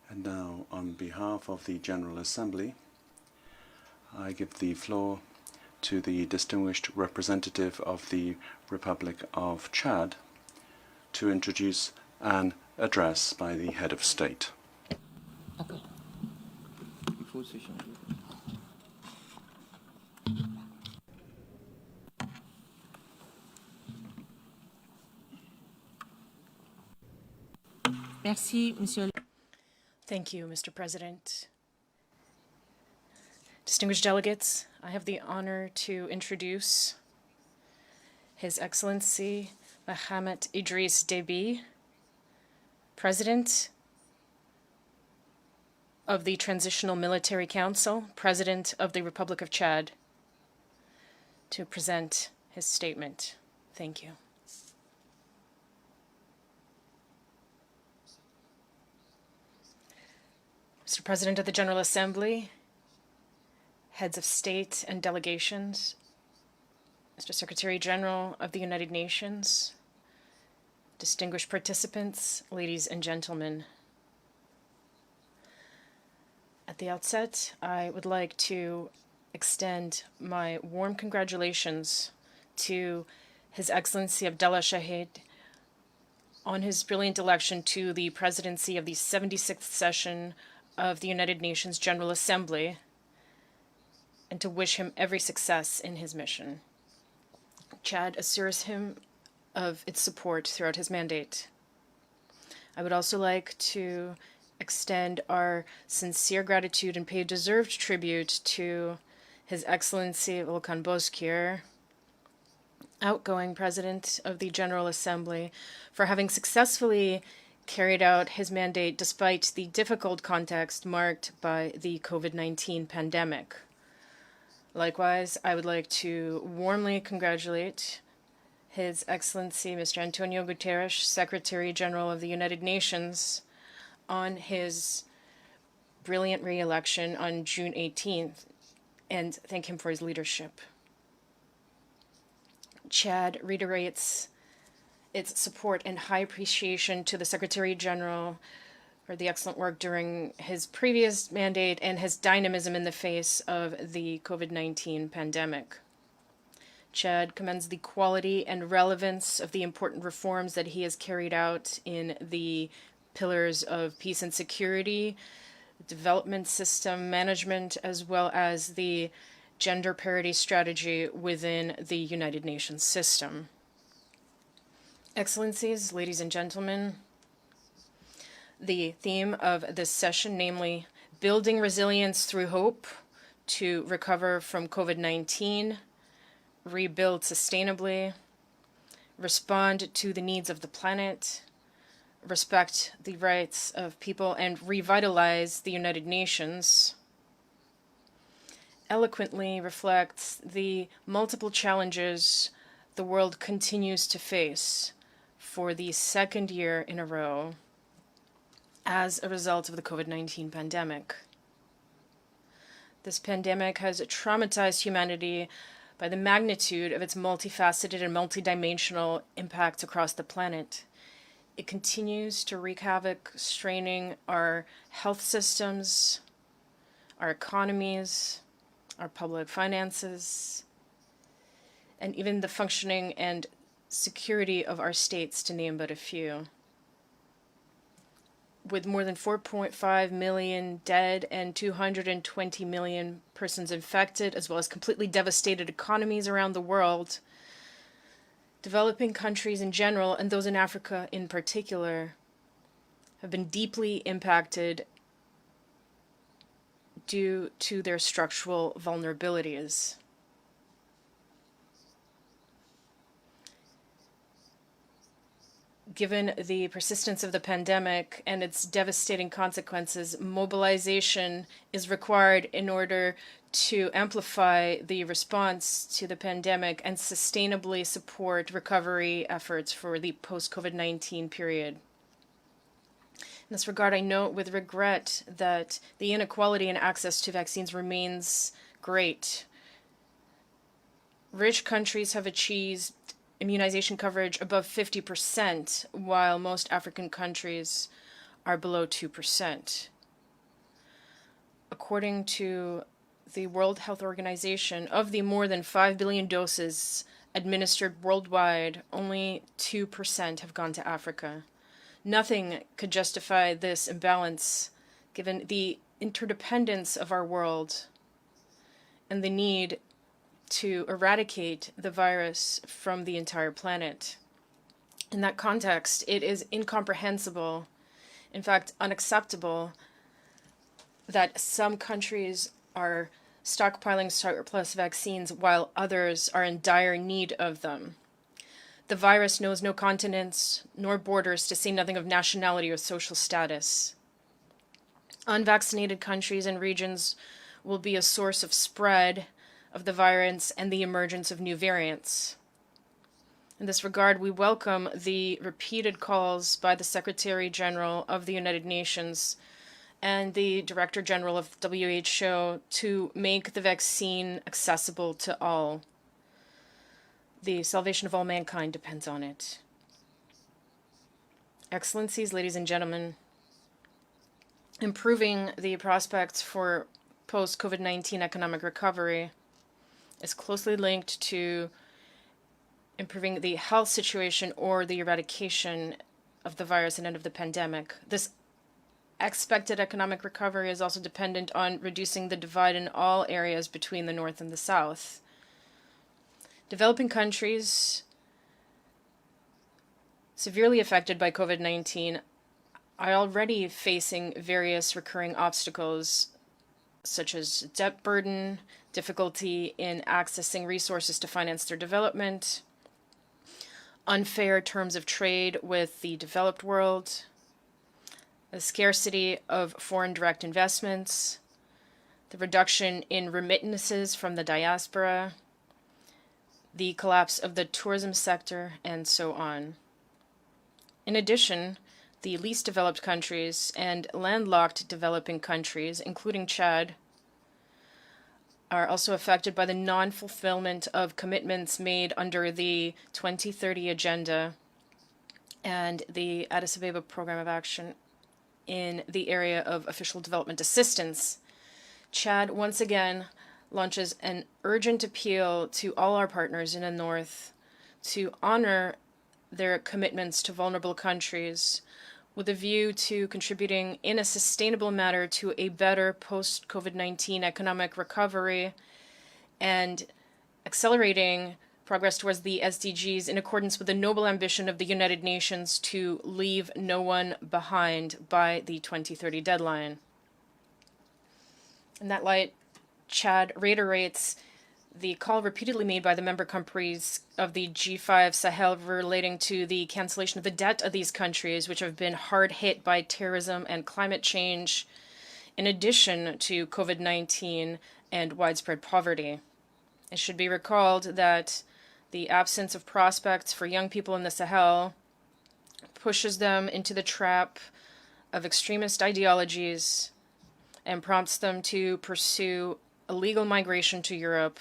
And now, on behalf of the General Assembly, I give the floor to the distinguished representative of the Republic of Chad to introduce an address by the head of state. Merci, Monsieur. Thank you, Mr. President. Distinguished delegates, I have the honor to introduce His Excellency Mahamat Idriss Déby, President of the Transitional Military Council, President of the Republic of Chad, to present his statement. Thank you. Mr. President of the General Assembly, heads of state and delegations, Mr. Secretary General of the United Nations, distinguished participants, ladies and gentlemen. At the outset, I would like to extend my warm congratulations to His Excellency Abdallah Shahid on his brilliant election to the presidency of the 76th session of the United Nations General Assembly, and to wish him every success in his mission. Chad assures him of its support throughout his mandate. I would also like to extend our sincere gratitude and pay deserved tribute to His Excellency Volkan Bozkır, outgoing President of the General Assembly, for having successfully carried out his mandate despite the difficult context marked by the COVID-19 pandemic. Likewise, I would like to warmly congratulate His Excellency Mr. Antonio Guterres, Secretary General of the United Nations, on his brilliant re-election on June 18th, and thank him for his leadership. Chad reiterates its support and high appreciation to the Secretary General for the excellent work during his previous mandate and his dynamism in the face of the COVID-19 pandemic. Chad commends the quality and relevance of the important reforms that he has carried out in the pillars of peace and security, development system management, as well as the gender parity strategy within the United Nations system. Excellencies, ladies and gentlemen, the theme of this session, namely building resilience through hope to recover from COVID-19, rebuild sustainably, respond to the needs of the planet, respect the rights of people, and revitalize the United Nations, eloquently reflects the multiple challenges the world continues to face for the second year in a row as a result of the COVID-19 pandemic. This pandemic has traumatized humanity by the magnitude of its multifaceted and multidimensional impacts across the planet. It continues to wreak havoc, straining our health systems, our economies, our public finances, and even the functioning and security of our states, to name but a few. With more than 4.5 million dead and 220 million persons infected, as well as completely devastated economies around the world, developing countries in general, and those in Africa in particular, have been deeply impacted due to their structural vulnerabilities. Given the persistence of the pandemic and its devastating consequences, mobilization is required in order to amplify the response to the pandemic and sustainably support recovery efforts for the post-COVID-19 period. In this regard, I note with regret that the inequality in access to vaccines remains great. Rich countries have achieved immunization coverage above 50%, while most African countries are below 2%. according to the World Health Organization, of the more than 5 billion doses administered worldwide, only 2% have gone to Africa. Nothing could justify this imbalance given the interdependence of our world and the need to eradicate the virus from the entire planet. In that context, it is incomprehensible, in fact, unacceptable, that some countries are stockpiling surplus vaccines while others are in dire need of them. The virus knows no continents nor borders, to say nothing of nationality or social status. Unvaccinated countries and regions will be a source of spread of the virus and the emergence of new variants. In this regard, we welcome the repeated calls by the Secretary General of the United Nations and the Director General of WHO to make the vaccine accessible to all. The salvation of all mankind depends on it. Excellencies, ladies and gentlemen, improving the prospects for post-COVID-19 economic recovery is closely linked to improving the health situation or the eradication of the virus and end of the pandemic. This expected economic recovery is also dependent on reducing the divide in all areas between the North and the South. Developing countries severely affected by COVID-19 are already facing various recurring obstacles, such as debt burden, difficulty in accessing resources to finance their development, unfair terms of trade with the developed world, the scarcity of foreign direct investments, the reduction in remittances from the diaspora, the collapse of the tourism sector, and so on. In addition, the least developed countries and landlocked developing countries, including Chad, are also affected by the non-fulfillment of commitments made under the 2030 Agenda and the Addis Ababa Program of Action in the area of official development assistance. Chad once again launches an urgent appeal to all our partners in the North to honor their commitments to vulnerable countries with a view to contributing in a sustainable manner to a better post-COVID-19 economic recovery and accelerating progress towards the SDGs in accordance with the noble ambition of the United Nations to leave no one behind by the 2030 deadline. In that light, Chad reiterates the call repeatedly made by the member countries of the G5 Sahel relating to the cancellation of the debt of these countries, which have been hard hit by terrorism and climate change, in addition to COVID-19 and widespread poverty. It should be recalled that the absence of prospects for young people in the Sahel pushes them into the trap of extremist ideologies and prompts them to pursue illegal migration to Europe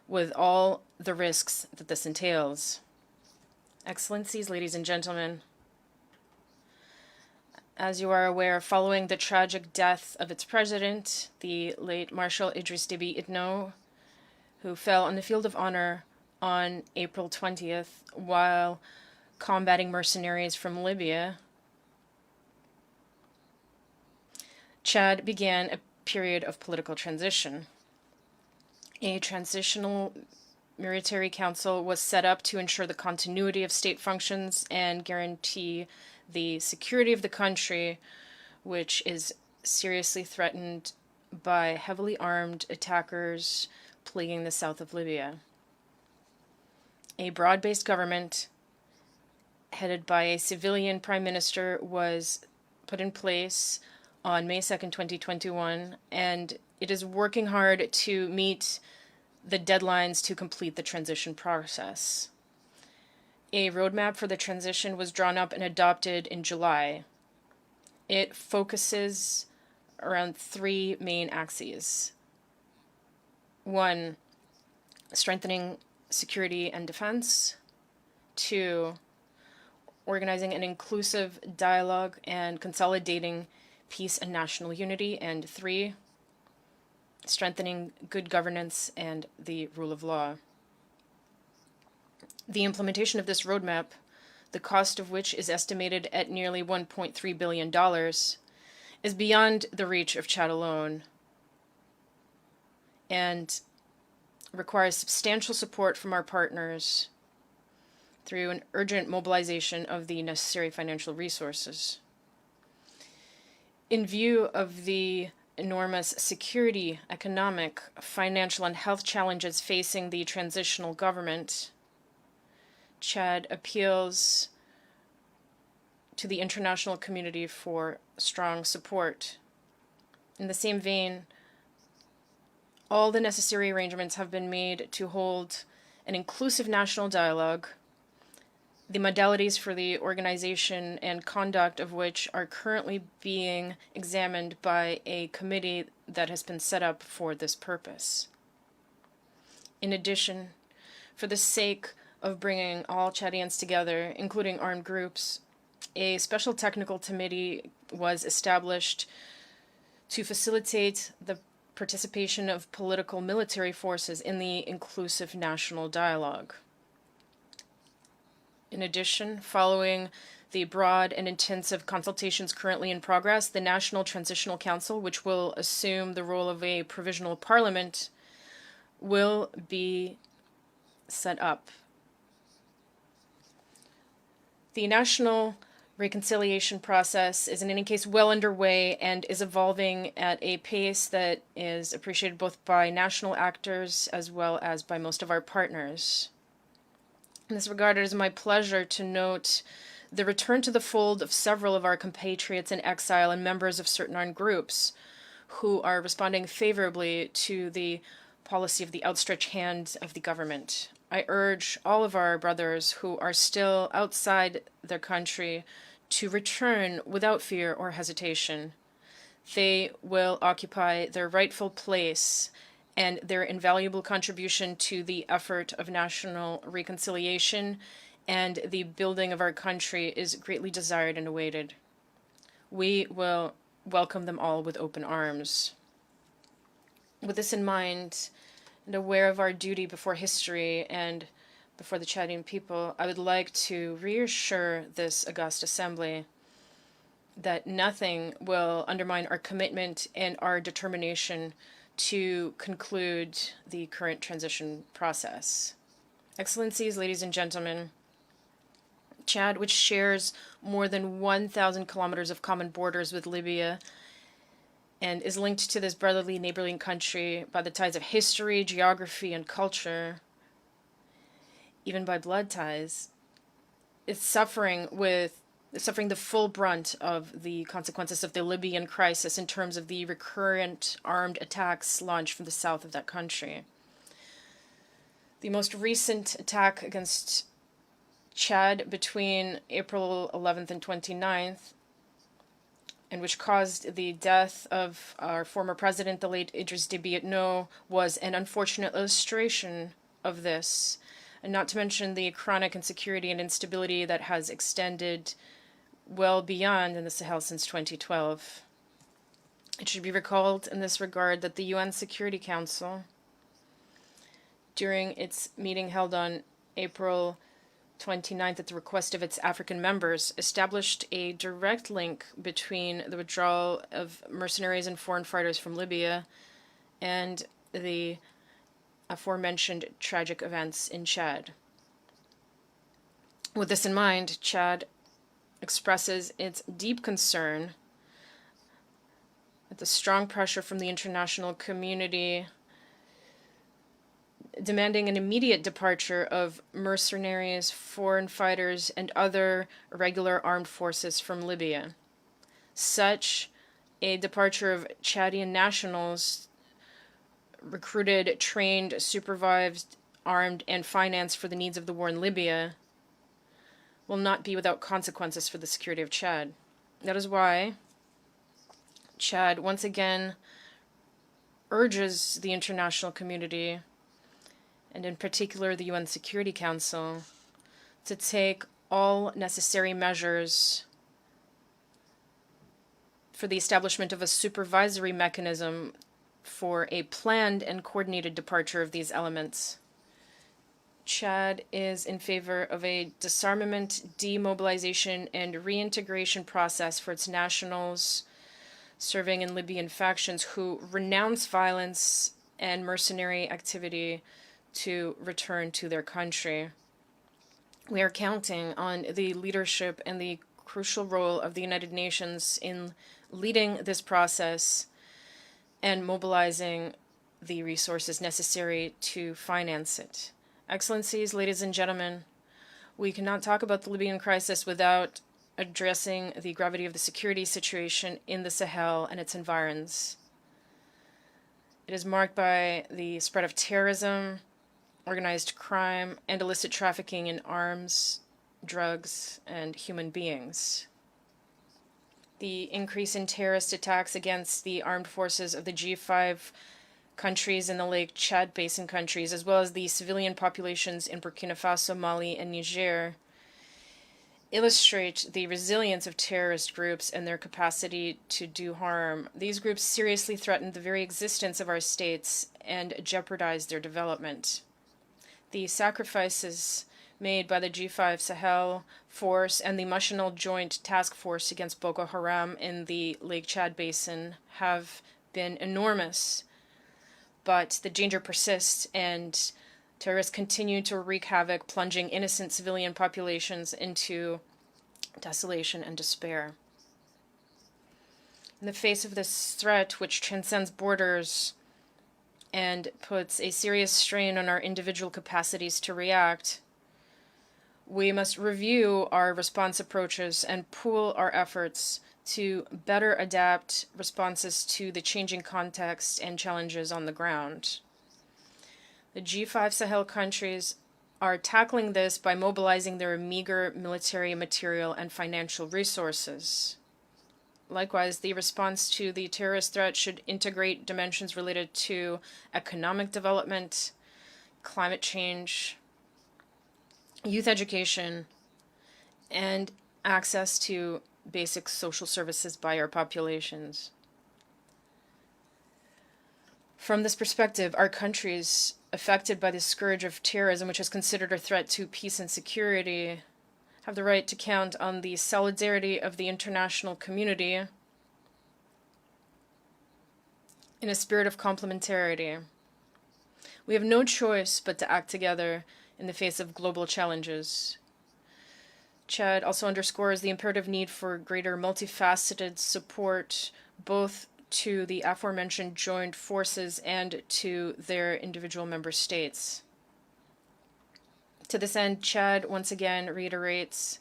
with all the risks that this entails. Excellencies, ladies and gentlemen, as you are aware, following the tragic death of its president, the late Marshal Idriss Déby Itno, who fell on the field of honor on April 20th while combating mercenaries from Libya, Chad began a period of political transition. A transitional military council was set up to ensure the continuity of state functions and guarantee the security of the country, which is seriously threatened by heavily armed attackers plaguing the south of Libya. A broad-based government headed by a civilian prime minister was put in place on May 2nd, 2021, and it is working hard to meet the deadlines to complete the transition process. A roadmap for the transition was drawn up and adopted in July. It focuses around three main axes. One, strengthening security and defense. Two, organizing an inclusive dialogue and consolidating peace and national unity. And three, strengthening good governance and the rule of law. The implementation of this roadmap, the cost of which is estimated at nearly $1.3 billion, is beyond the reach of Chad alone and requires substantial support from our partners through an urgent mobilization of the necessary financial resources. In view of the enormous security, economic, financial, and health challenges facing the transitional government, Chad appeals to the international community for strong support. In the same vein, all the necessary arrangements have been made to hold an inclusive national dialogue, the modalities for the organization and conduct of which are currently being examined by a committee that has been set up for this purpose. In addition, for the sake of bringing all Chadians together, including armed groups, a special technical committee was established to facilitate the participation of political military forces in the inclusive national dialogue. In addition, following the broad and intensive consultations currently in progress, the National Transitional Council, which will assume the role of a provisional parliament, will be set up. The national reconciliation process is in any case well underway and is evolving at a pace that is appreciated both by national actors as well as by most of our partners. In this regard, it is my pleasure to note the return to the fold of several of our compatriots in exile and members of certain armed groups who are responding favorably to the policy of the outstretched hand of the government. I urge all of our brothers who are still outside their country to return without fear or hesitation. They will occupy their rightful place, and their invaluable contribution to the effort of national reconciliation and the building of our country is greatly desired and awaited. We will welcome them all with open arms. With this in mind, and aware of our duty before history and before the Chadian people, I would like to reassure this august assembly that nothing will undermine our commitment and our determination to conclude the current transition process. Excellencies, ladies and gentlemen, Chad, which shares more than 1,000 kilometers of common borders with Libya and is linked to this brotherly neighboring country by the ties of history, geography, and culture, even by blood ties, is suffering the full brunt of the consequences of the Libyan crisis in terms of the recurrent armed attacks launched from the south of that country. The most recent attack against Chad between April 11th and 29th, and which caused the death of our former president, the late Idriss Déby, Itno, was an unfortunate illustration of this, and not to mention the chronic insecurity and instability that has extended well beyond in the Sahel since 2012. It should be recalled in this regard that the UN Security Council, during its meeting held on April 29th at the request of its African members, established a direct link between the withdrawal of mercenaries and foreign fighters from Libya and the aforementioned tragic events in Chad. With this in mind, Chad expresses its deep concern at the strong pressure from the international community demanding an immediate departure of mercenaries, foreign fighters, and other irregular armed forces from Libya. Such a departure of Chadian nationals recruited, trained, supervised, armed, and financed for the needs of the war in Libya will not be without consequences for the security of Chad. That is why Chad once again urges the international community, and in particular the UN Security Council, to take all necessary measures for the establishment of a supervisory mechanism for a planned and coordinated departure of these elements. Chad is in favor of a disarmament, demobilization, and reintegration process for its nationals serving in Libyan factions who renounce violence and mercenary activity to return to their country. We are counting on the leadership and the crucial role of the United Nations in leading this process and mobilizing the resources necessary to finance it. Excellencies, ladies and gentlemen, we cannot talk about the Libyan crisis without addressing the gravity of the security situation in the Sahel and its environs. It is marked by the spread of terrorism, organized crime, and illicit trafficking in arms, drugs, and human beings. The increase in terrorist attacks against the armed forces of the G5 countries in the Lake Chad Basin countries, as well as the civilian populations in Burkina Faso, Mali, and Niger, illustrate the resilience of terrorist groups and their capacity to do harm. These groups seriously threaten the very existence of our states and jeopardize their development. The sacrifices made by the G5 Sahel Force and the National Joint Task Force against Boko Haram in the Lake Chad Basin have been enormous, but the danger persists and terrorists continue to wreak havoc, plunging innocent civilian populations into desolation and despair. In the face of this threat, which transcends borders and puts a serious strain on our individual capacities to react, we must review our response approaches and pool our efforts to better adapt responses to the changing context and challenges on the ground. The G5 Sahel countries are tackling this by mobilizing their meager military material and financial resources. Likewise, the response to the terrorist threat should integrate dimensions related to economic development, climate change, youth education, and access to basic social services by our populations. From this perspective, our countries affected by the scourge of terrorism, which is considered a threat to peace and security, have the right to count on the solidarity of the international community in a spirit of complementarity. We have no choice but to act together in the face of global challenges. Chad also underscores the imperative need for greater multifaceted support, both to the aforementioned joint forces and to their individual member states. To this end, Chad once again reiterates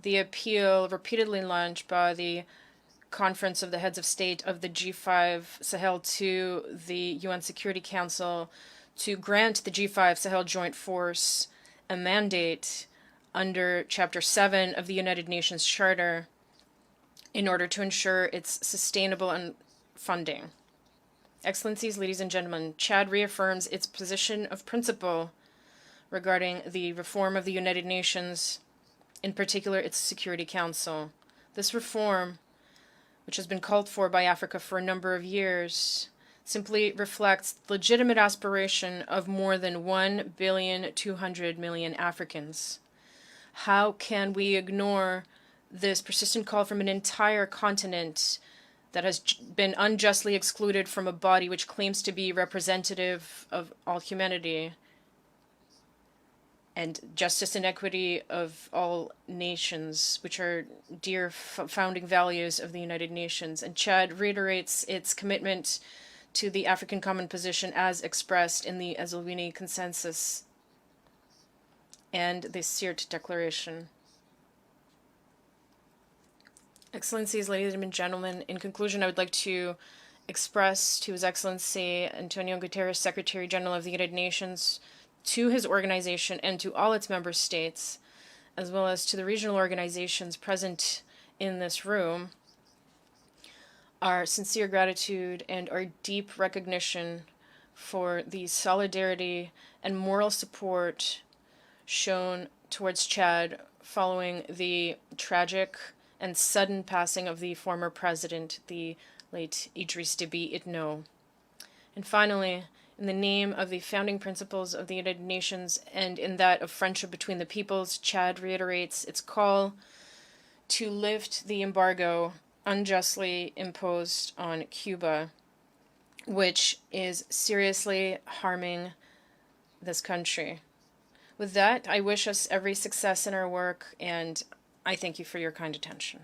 the appeal repeatedly launched by the Conference of the Heads of State of the G5 Sahel to the UN Security Council to grant the G5 Sahel Joint Force a mandate under Chapter 7 of the United Nations Charter in order to ensure its sustainable and funding. Excellencies, ladies and gentlemen, Chad reaffirms its position of principle regarding the reform of the United Nations, in particular its Security Council. This reform, which has been called for by Africa for a number of years, simply reflects the legitimate aspiration of more than 1,200,000,000 Africans. How can we ignore this persistent call from an entire continent that has been unjustly excluded from a body which claims to be representative of all humanity and justice and equity of all nations, which are dear founding values of the United Nations? And Chad reiterates its commitment to the African Common Position as expressed in the Eswatini Consensus and the Sirte Declaration. Excellencies, ladies and gentlemen, in conclusion, I would like to express to His Excellency Antonio Guterres, Secretary General of the United Nations, to his organization and to all its member states, as well as to the regional organizations present in this room, our sincere gratitude and our deep recognition for the solidarity and moral support shown towards Chad following the tragic and sudden passing of the former president, the late Idriss Déby Itno. And finally, in the name of the founding principles of the United Nations and in that of friendship between the peoples, Chad reiterates its call to lift the embargo unjustly imposed on Cuba, which is seriously harming this country. With that, I wish us every success in our work, and I thank you for your kind attention.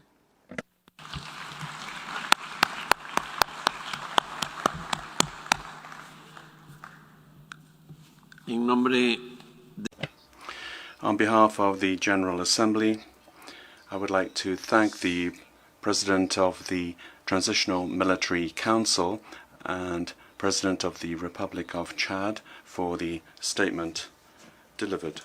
On behalf of the General Assembly, I would like to thank the President of the Transitional Military Council and President of the Republic of Chad for the statement delivered.